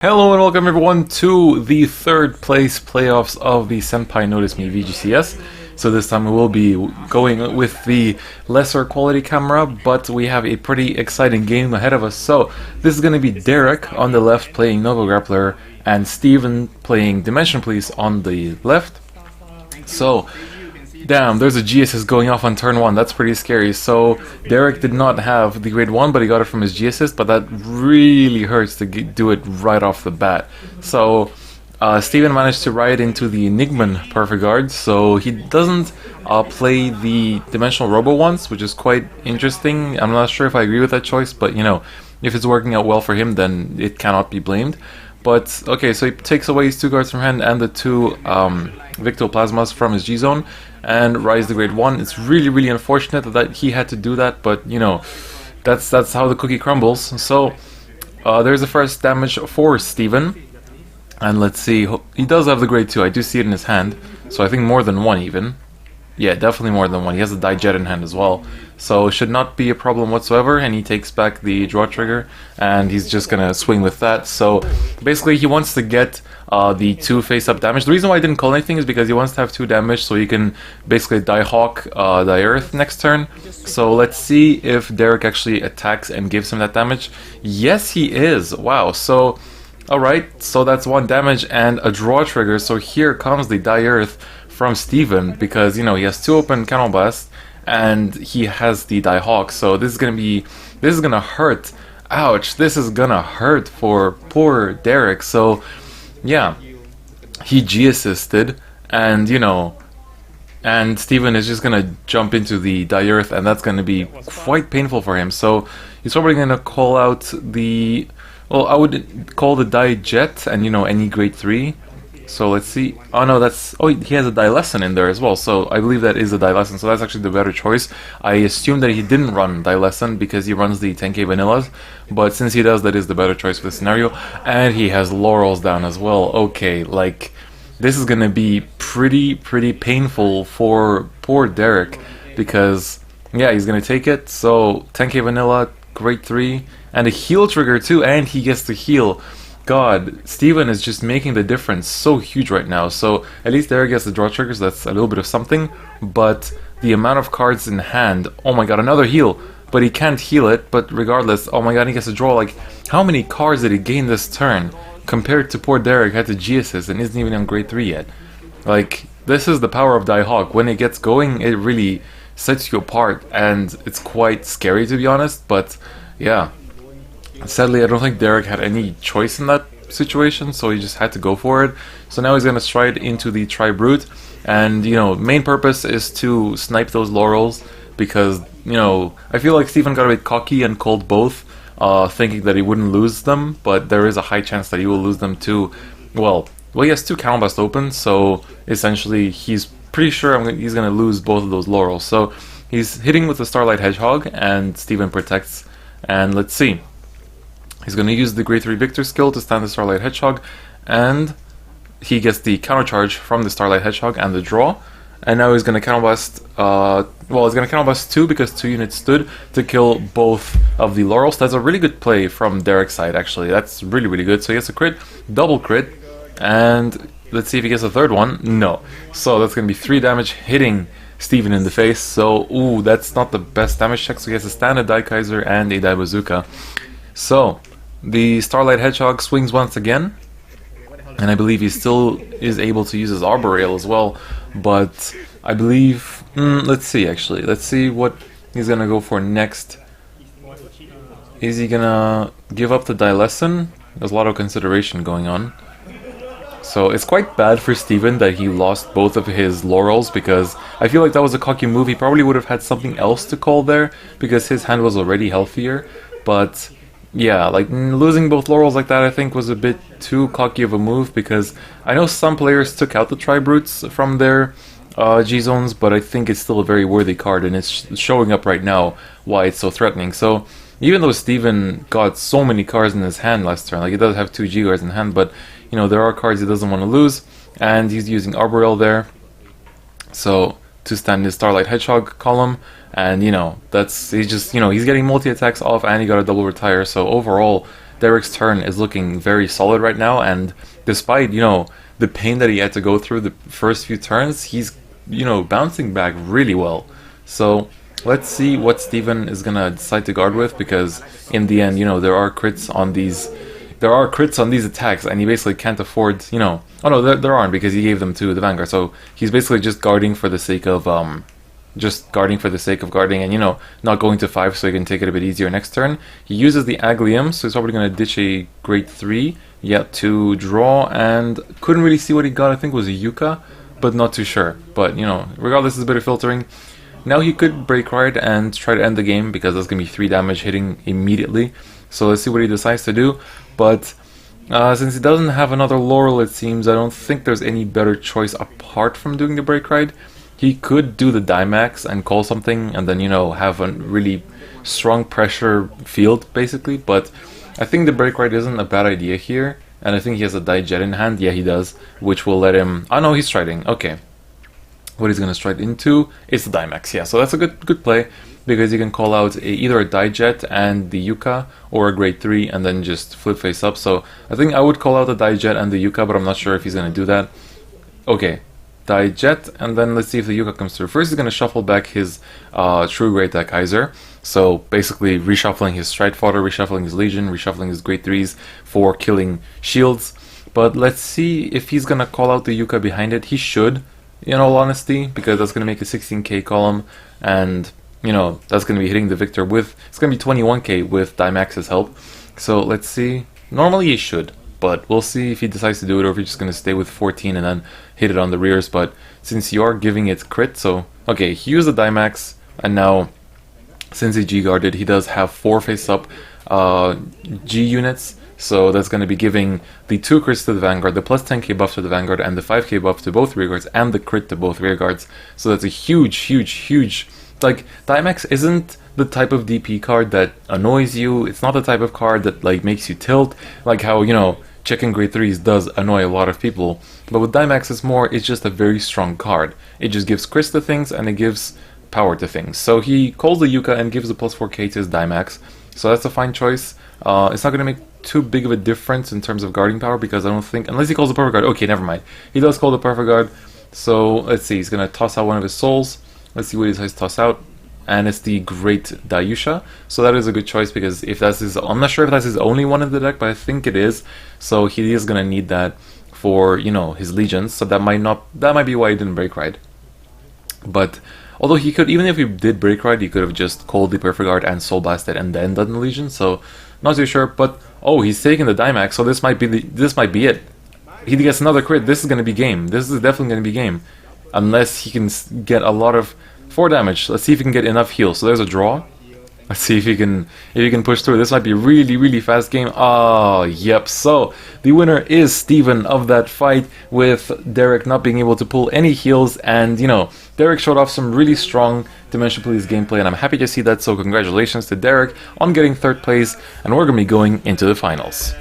Hello and welcome everyone to the third place playoffs of the SenpaiNoticeMe VGCS. So this time we will be going with the lesser quality camera, but we have a pretty exciting game ahead of us. So this is going to be Derek on the left playing Nova Grappler and Steven playing Dimension Police on the left. So damn, there's a GSS going off on turn 1, that's pretty scary. So Derek did not have the grade 1, but he got it from his GSS, but that really hurts to do it right off the bat. So Steven managed to ride into the Enigman Perfect Guard, so he doesn't play the Dimensional Robo once, which is quite interesting. I'm not sure if I agree with that choice, but you know, if it's working out well for him, then it cannot be blamed. But okay, so he takes away his 2 guards from hand and the 2 Victoplasmas from his G-Zone and rides the grade 1. It's really unfortunate that he had to do that, but you know, that's how the cookie crumbles. So there's the first damage for Steven. And let's see, he does have the grade 2, I do see it in his hand, so I think more than 1 even. Yeah, definitely more than 1. He has a Dijet in hand as well, so it should not be a problem whatsoever. And he takes back the draw trigger, and he's just gonna swing with that. So basically, he wants to get the 2 face-up damage. The reason why I didn't call anything is because he wants to have 2 damage, so he can basically die Hawk, die Earth next turn. So let's see if Derek actually attacks and gives him that damage. Yes, he is. Wow. So alright, so that's 1 damage and a draw trigger. So here comes the die Earth from Steven, because you know he has 2 open Cannon Blast and he has the Die Hawk, so this is gonna hurt. Ouch, this is gonna hurt for poor Derek. So yeah, he G-assisted, and you know, and Steven is just gonna jump into the Die Earth, and that's gonna be quite painful for him. So he's probably gonna call out the, well, I would call the Die Jet and you know, any grade 3. So let's see. Oh no, that's, oh, he has a Die Lesson in there as well, so I believe that is a Die Lesson, so that's actually the better choice. I assume that he didn't run Die Lesson because he runs the 10k vanillas, but since he does, that is the better choice for the scenario. And he has Laurels down as well. Okay, like, this is gonna be pretty painful for poor Derek, because yeah, he's gonna take it. So 10k vanilla, grade 3, and a heal trigger too, and he gets to heal. God, Steven is just making the difference so huge right now. So at least Derek gets the draw triggers, that's a little bit of something, but the amount of cards in hand, oh my god, another heal, but he can't heal it. But regardless, oh my god, he gets to draw. Like, how many cards did he gain this turn compared to poor Derek had to G-assist and isn't even on grade 3 yet? Like, this is the power of Die Hawk. When it gets going, it really sets you apart, and it's quite scary to be honest. But yeah, sadly, I don't think Derek had any choice in that situation, so he just had to go for it. So now he's going to stride into the Tri-Brute, and, you know, main purpose is to snipe those Laurels, because, you know, I feel like Steven got a bit cocky and called both, thinking that he wouldn't lose them, but there is a high chance that he will lose them too. Well, he has 2 Cannon Blast open, so essentially he's pretty sure he's going to lose both of those Laurels. So he's hitting with the Starlight Hedgehog, and Steven protects, and let's see. He's going to use the grade 3 Victor skill to stand the Starlight Hedgehog, and he gets the counter charge from the Starlight Hedgehog and the draw. And now he's going to Cannon Blast, well, he's going to Cannon Blast 2 because 2 units stood to kill both of the Laurels. That's a really good play from Derek's side, actually. That's really good. So he gets a crit, double crit, and let's see if he gets a 3rd one. No. So that's going to be 3 damage hitting Steven in the face. So, ooh, that's not the best damage check. So he has a standard Daikaiser and a Die Bazooka. So the Starlight Hedgehog swings once again, and I believe he still is able to use his Arboreal as well, but I believe, let's see actually, let's see what he's gonna go for next. Is he gonna give up the Die Lesson? There's a lot of consideration going on. So it's quite bad for Steven that he lost both of his Laurels, because I feel like that was a cocky move. He probably would have had something else to call there, because his hand was already healthier, but yeah, like, losing both Laurels like that I think was a bit too cocky of a move, because I know some players took out the Tri-Brutes from their G-Zones, but I think it's still a very worthy card, and it's showing up right now why it's so threatening. So even though Steven got so many cards in his hand last turn, like he does have 2 G-Guards in hand, but you know, there are cards he doesn't want to lose, and he's using Arboreal there, so to stand his Starlight Hedgehog column. And you know, that's, he's just, you know, he's getting multi-attacks off, and he got a double retire, so overall Derek's turn is looking very solid right now, and despite, you know, the pain that he had to go through the first few turns, he's, you know, bouncing back really well. So let's see what Steven is gonna decide to guard with, because in the end, you know, there are crits on these attacks, and he basically can't afford, you know, oh no, there aren't, because he gave them to the Vanguard, so he's basically just guarding for the sake of guarding, and, you know, not going to 5 so he can take it a bit easier next turn. He uses the Aglium, so he's probably going to ditch a grade 3, yet to draw, and couldn't really see what he got. I think it was a Yuka, but not too sure. But, you know, regardless, it's a bit of filtering. Now he could break ride and try to end the game, because that's going to be 3 damage hitting immediately. So let's see what he decides to do. But since he doesn't have another Laurel, it seems, I don't think there's any better choice apart from doing the break ride. He could do the Dimax and call something, and then, you know, have a really strong pressure field, basically. But I think the break ride isn't a bad idea here, and I think he has a Dijet in hand. Yeah, he does, which will let him... Oh no, he's striding. Okay. What he's going to stride into is the Dimax. Yeah, so that's a good play, because you can call out either a Dijet and the Yuka, or a grade 3, and then just flip face up. So I think I would call out the Dijet and the Yuka, but I'm not sure if he's going to do that. Okay. Dijet, and then let's see if the Yuka comes through. First, he's going to shuffle back his True Great Daikaiser, so basically reshuffling his Stride Fodder, reshuffling his Legion, reshuffling his Grade 3s for killing shields. But let's see if he's going to call out the Yuka behind it. He should, in all honesty, because that's going to make a 16k column, and, you know, that's going to be hitting the victor with, it's going to be 21k with Dimax's help. So let's see. Normally he should, but we'll see if he decides to do it, or if he's just going to stay with 14 and then hit it on the rears. But since you are giving it crit, so okay, he used the Dimax, and now since he G-guarded, he does have 4 face-up G units, so that's going to be giving the 2 crits to the Vanguard, the plus 10k buff to the Vanguard, and the 5k buff to both rearguards, and the crit to both rearguards. So that's a huge... Like, Dimax isn't the type of DP card that annoys you. It's not the type of card that, like, makes you tilt, like how, you know, checking grade 3s does annoy a lot of people. But with Dimax, it's just a very strong card. It just gives crits to things, and it gives power to things. So he calls the Yuka and gives a plus 4k to his Dimax. So that's a fine choice. It's not going to make too big of a difference in terms of guarding power, because I don't think, unless he calls the Perfect Guard. Okay, never mind. He does call the Perfect Guard. So let's see, he's going to toss out one of his souls. Let's see what he decides to toss out. And it's the Great Dayusha. So that is a good choice, because if that's his, I'm not sure if that's his only one in the deck, but I think it is. So he is going to need that for, you know, his legions. So that might be why he didn't break ride. But although he could, even if he did break ride, he could have just called the Perfect Guard and soul blasted and then done the legion. So not too sure. But oh, he's taking the Dimax, so this might be it. He gets another crit. This is going to be game. This is definitely going to be game, unless he can get a lot of 4 damage. Let's see if he can get enough heal. So there's a draw. Let's see if he can push through. This might be a really fast game. Oh, yep. So the winner is Steven of that fight, with Derek not being able to pull any heals. And, you know, Derek showed off some really strong Dimensional Police gameplay, and I'm happy to see that. So congratulations to Derek on getting 3rd place, and we're going to be going into the finals.